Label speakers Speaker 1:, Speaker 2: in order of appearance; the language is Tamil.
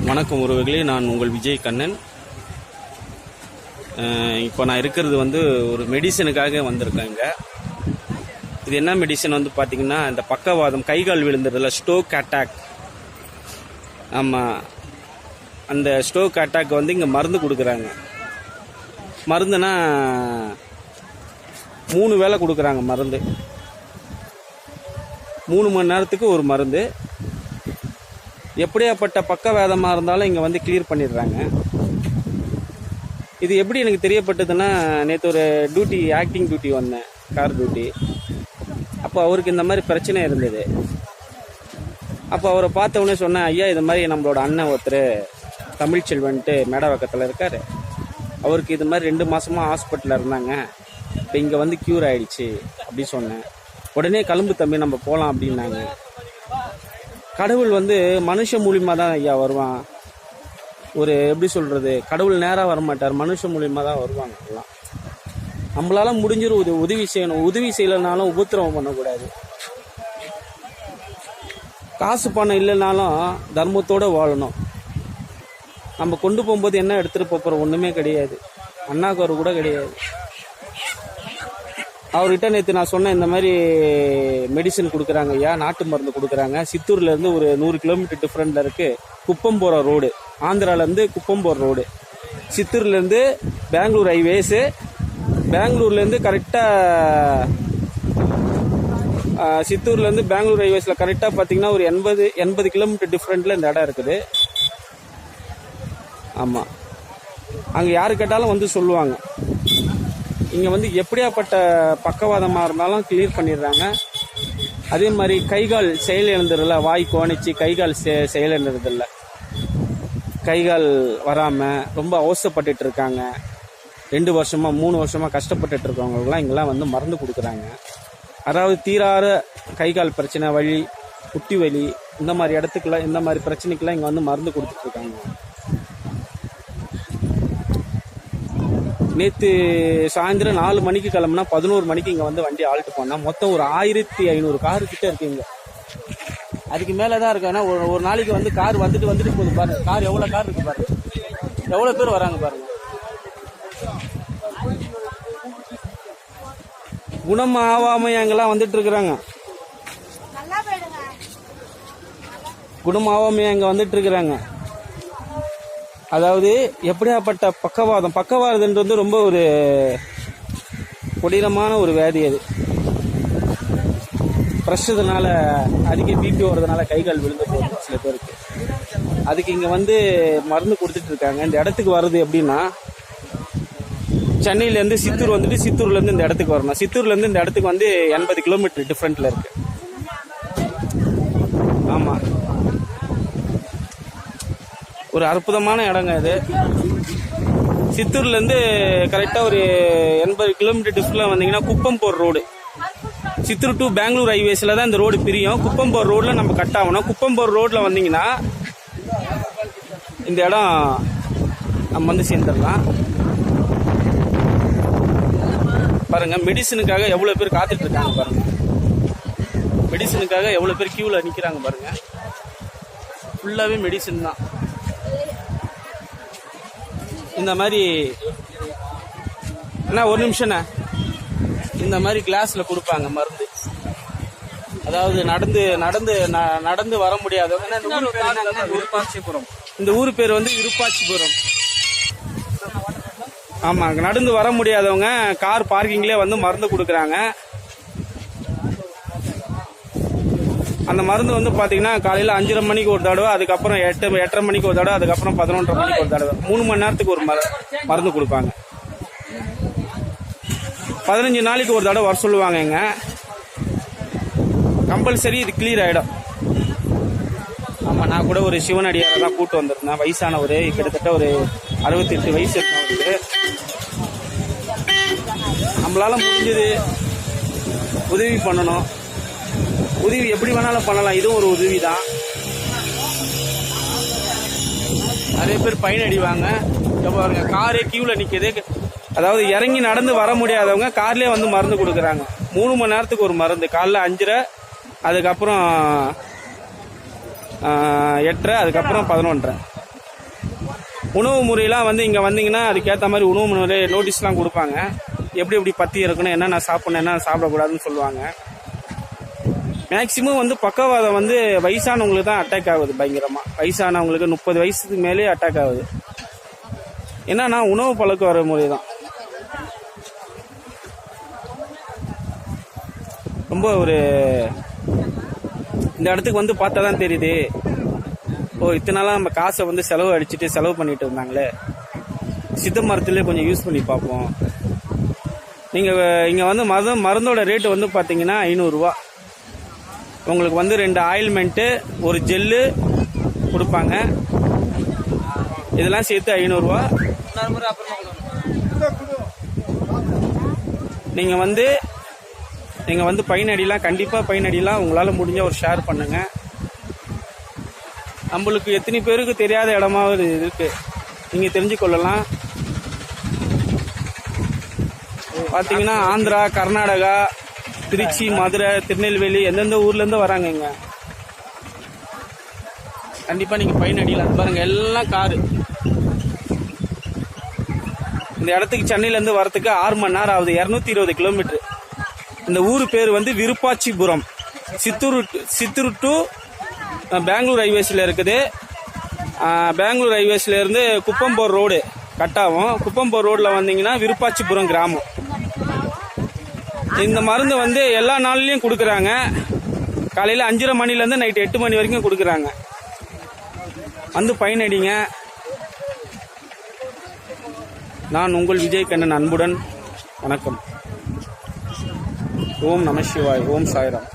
Speaker 1: வணக்கம் உறவுகளே, நான் உங்கள் விஜய் கண்ணன். இப்போ நான் இருக்கிறது வந்து ஒரு மெடிசனுக்காக வந்திருக்கேன். இங்கே இது என்ன மெடிசன் வந்து பார்த்திங்கன்னா, இந்த பக்கவாதம், கைகால் விழுந்துறதுல ஸ்ட்ரோக் அட்டாக். ஆமாம், அந்த ஸ்ட்ரோக் அட்டாக் வந்து இங்கே மருந்து கொடுக்குறாங்க. மருந்துனா 3 வேளை கொடுக்குறாங்க மருந்து. 3 மணி நேரத்துக்கு ஒரு மருந்து. எப்படியாப்பட்ட பக்கவாதமாக இருந்தாலும் இங்கே வந்து கிளியர் பண்ணிடுறாங்க. இது எப்படி எனக்கு தெரியப்பட்டதுன்னா, நேற்று ஒரு ஆக்டிங் டியூட்டி வந்தேன், கார் டியூட்டி. அப்போ அவருக்கு இந்த மாதிரி பிரச்சனை இருந்தது. அப்போ அவரை பார்த்த உடனே சொன்னேன், ஐயா இது மாதிரி நம்மளோட அண்ணன் ஒருத்தர் தமிழ்ச்செல்வன்ட்டு மேடவாக்கத்தில் இருக்கார், அவருக்கு இது மாதிரி 2 மாதமாக ஹாஸ்பிட்டலில் இருந்தாங்க, இப்போ இங்கே வந்து க்யூர் ஆகிடுச்சு அப்படி சொன்னேன். உடனே கிளம்பு தம்பி நம்ம போகலாம் அப்படின்னாங்க. கடவுள் வந்து மனுஷன் மூலியமாக தான் ஐயா வருவான். ஒரு எப்படி சொல்கிறது, கடவுள் நேராக வரமாட்டார், மனுஷன் மூலியமாக தான் வருவாங்க. எல்லாம் நம்மளால முடிஞ்சிடும் உதவி செய்யணும். உதவி செய்யலைனாலும் உபத்திரவம் பண்ணக்கூடாது. காசு பணம் இல்லைனாலும் தர்மத்தோடு வாழணும். நம்ம கொண்டு போகும்போது என்ன எடுத்துகிட்டு போகிறோம்? ஒன்றுமே கிடையாது. அண்ணாக்கு கூட கிடையாது. அவர்கிட்ட நேற்று நான் சொன்னேன், இந்த மாதிரி மெடிசன் கொடுக்குறாங்க ஐயா, நாட்டு மருந்து கொடுக்குறாங்க. சித்தூர்லேருந்து ஒரு 100 கிலோமீட்டர் டிஃப்ரெண்டில் இருக்குது. குப்பம் போகிற ரோடு, ஆந்திராலேருந்து குப்பம் போகிற ரோடு. சித்தூர்லேருந்து பெங்களூர் ஹைவேஸு. பெங்களூர்லேருந்து கரெக்டாக சித்தூர்லேருந்து பெங்களூர் ஹைவேஸில் கரெக்டாக பார்த்தீங்கன்னா ஒரு 80 கிலோமீட்டர் டிஃப்ரெண்டில் இந்த இடம் இருக்குது. ஆமாம், அங்கே யாரு கேட்டாலும் வந்து சொல்லுவாங்க. இங்கே வந்து எப்படியாப்பட்ட பக்கவாதமாக இருந்தாலும் கிளியர் பண்ணிடுறாங்க. அதே மாதிரி கைகால் செயல் இழந்துடல, வாய் கோணிச்சு கைகால் செயல் இழந்துறதில்ல, கைகால் வராமல் ரொம்ப அவசப்பட்டு இருக்காங்க. 2 வருஷமாக 3 வருஷமாக கஷ்டப்பட்டு இருக்கவங்களுக்குலாம் இங்கெல்லாம் வந்து மருந்து கொடுக்குறாங்க. அதாவது தீராத கைகால் பிரச்சனை, வலி, குட்டி வலி, இந்த மாதிரி இடத்துக்குலாம், இந்த மாதிரி பிரச்சனைக்கெல்லாம் இங்கே வந்து மருந்து கொடுத்துட்ருக்காங்க. நேற்று சாயந்தரம் 4 மணிக்கு கிளம்புனா 11 மணிக்கு இங்கே வந்து வண்டி ஆல்ட்டு போனால் மொத்தம் ஒரு 1500 காரு கிட்ட இருக்குங்க. அதுக்கு மேலே தான் இருக்கு. ஏன்னா ஒரு நாளைக்கு வந்து கார் வந்துட்டு போகுது பாருங்க. கார் எவ்வளோ கார் இருக்கு பாருங்க, எவ்வளோ பேர் வராங்க பாருங்க. குணம் ஆகாம அங்கெல்லாம் வந்துட்டு இருக்கிறாங்க. குணம் ஆகாம அங்கே வந்துட்டு இருக்கிறாங்க. அதாவது எப்படியாப்பட்ட பக்கவாதம்ன்றது ரொம்ப ஒரு கொடீரமான ஒரு வியாதி. அது ப்ரெஷர்னால, அதிக பிபி வர்றதுனால கைகால் விழுந்து போகும் சில பேருக்கு. அதுக்கு இங்கே வந்து மருந்து கொடுத்துட்டு இருக்காங்க. இந்த இடத்துக்கு வர்றது எப்படின்னா, சென்னையிலேருந்து சித்தூர் வந்துட்டு சித்தூர்லேருந்து இந்த இடத்துக்கு வரணும். சித்தூர்லேருந்து இந்த இடத்துக்கு வந்து 80 கிலோமீட்டர் டிஃப்ரெண்ட்டில் இருக்குது. ஆமாம், ஒரு அற்புதமான இடங்க இது. சித்தூர்லேருந்து கரெக்டாக ஒரு 80 கிலோமீட்டர் டிஃப்ரெண்ட்டில் வந்தீங்கன்னா குப்பம் போகிற ரோடு, சித்தூர் டு பெங்களூர் ஹைவேஸில் தான் இந்த ரோடு பிரியும். குப்பம் போகிற ரோடில் நம்ம கட் ஆகணும். குப்பம் போகிற ரோட்டில் வந்தீங்கன்னா இந்த இடம் நம்ம வந்து சேர்ந்துடலாம். பாருங்கள், மெடிசனுக்காக எவ்வளோ பேர் காத்துட்டு இருக்காங்க பாருங்கள். மெடிசனுக்காக எவ்வளோ பேர் கியூவில் நிற்கிறாங்க பாருங்கள். ஃபுல்லாகவே மெடிசன் தான். இந்த மாதிரி என்ன, ஒரு நிமிஷம்ண்ணா, இந்த மாதிரி கிளாஸில் கொடுப்பாங்க மருந்து. அதாவது நடந்து வர முடியாதவங்க. இந்த ஊர் பேர் வந்து விருப்பாச்சிபுரம். ஆமாம், நடந்து வர முடியாதவங்க கார் பார்க்கிங்லேயே வந்து மருந்து கொடுக்குறாங்க. அந்த மருந்து வந்து பார்த்தீங்கன்னா காலையில் 5:30 மணிக்கு ஒரு தடவை, அதுக்கப்புறம் 8:30 மணிக்கு ஒரு தடவை, அதுக்கப்புறம் 11:30 மணிக்கு ஒரு தடவை, 3 மணி நேரத்துக்கு ஒரு மருந்து கொடுப்பாங்க. 15 நாளைக்கு ஒரு தடவை வர சொல்லுவாங்க. இங்கே கம்பல்சரி இது கிளியர் ஆகிடும். ஆமாம், நான் கூட ஒரு சிவனடியாரை தான் கூப்பிட்டு வந்திருந்தேன். வயசானவர், கிட்டத்தட்ட ஒரு 68 வயசு இருக்கவருக்கு. நம்மளால முடிஞ்சது உதவி பண்ணணும். உதவி எப்படி வேணாலும் பண்ணலாம், இதுவும் ஒரு உதவி தான். நிறைய பேர் பயன் அடிவாங்க. பாருங்க, காரே கியூவில் நிற்கிது. அதாவது இறங்கி நடந்து வர முடியாதவங்க கார்லேயே வந்து மருந்து கொடுக்குறாங்க. 3 மணி நேரத்துக்கு ஒரு மருந்து. காலைல 5:30, அதுக்கப்புறம் 8:30, அதுக்கப்புறம் 11:30. உணவு முறையெல்லாம் வந்து இங்கே வந்தீங்கன்னா அதுக்கேற்ற மாதிரி உணவு முறை நோட்டீஸ்லாம் கொடுப்பாங்க. எப்படி எப்படி பற்றி இருக்கணும், என்னென்ன சாப்பிடணும், என்ன சாப்பிடக்கூடாதுன்னு சொல்லுவாங்க. மேக்சிமம் வந்து பக்கவாதம் வந்து வயசானவங்களுக்கு தான் அட்டாக் ஆகுது பயங்கரமாக. வயசானவங்களுக்கு 30 வயசுக்கு மேலே அட்டாக் ஆகுது. என்னன்னா உணவு பழக்க வர முறை தான். ரொம்ப ஒரு இந்த இடத்துக்கு வந்து பார்த்தா தான் தெரியுது, ஓ இத்தனை நாளாக நம்ம காசை வந்து செலவு அடிச்சுட்டு செலவு பண்ணிட்டு இருந்தாங்களே, சித்த மரத்துலேயே கொஞ்சம் யூஸ் பண்ணி பார்ப்போம். நீங்கள் இங்கே வந்து மருந்தோட ரேட்டு வந்து பார்த்தீங்கன்னா 500 ரூபா. உங்களுக்கு வந்து 2 ஆயில்மெண்ட்டு, ஒரு ஜெல்லு கொடுப்பாங்க. இதெல்லாம் சேர்த்து 500 ரூபா. நீங்கள் வந்து பயனடிலாம், கண்டிப்பாக பயனடிலாம். உங்களால் முடிஞ்ச ஒரு ஷேர் பண்ணுங்க. நம்மளுக்கு எத்தனை பேருக்கு தெரியாத இடமாவது இருக்கு, நீங்கள் தெரிஞ்சு கொள்ளலாம். பார்த்தீங்கன்னா ஆந்திரா, கர்நாடகா, திருச்சி, மதுரை, திருநெல்வேலி எந்தெந்த ஊர்லேருந்து வராங்க இங்கே. கண்டிப்பாக நீங்கள் பயனடிலாம். பாருங்கள் எல்லாம் காரு. இந்த இடத்துக்கு சென்னையிலேருந்து வரத்துக்கு 6 மணி நேரம் ஆகுது. 220 கிலோமீட்டர். இந்த ஊர் பேர் வந்து விருப்பாச்சிபுரம். சித்தூர் டு பெங்களூர் ஹைவேஸில் இருக்குது. பெங்களூர் ஹைவேஸ்லேருந்து குப்பம்போர் ரோடு கட் ஆகும். குப்பம்போர் ரோடில் வந்தீங்கன்னா விருப்பாச்சிபுரம் கிராமம். இந்த மருந்து வந்து எல்லா நாள்லையும் கொடுக்குறாங்க. காலையில் 5:30 மணிலேருந்து நைட்டு 8 மணி வரைக்கும் கொடுக்குறாங்க. வந்து பயனடிங்க. நான் உங்கள் விஜய் கண்ணன் அன்புடன். வணக்கம். ஓம் நம சிவாய். ஓம் சாய்ராம்.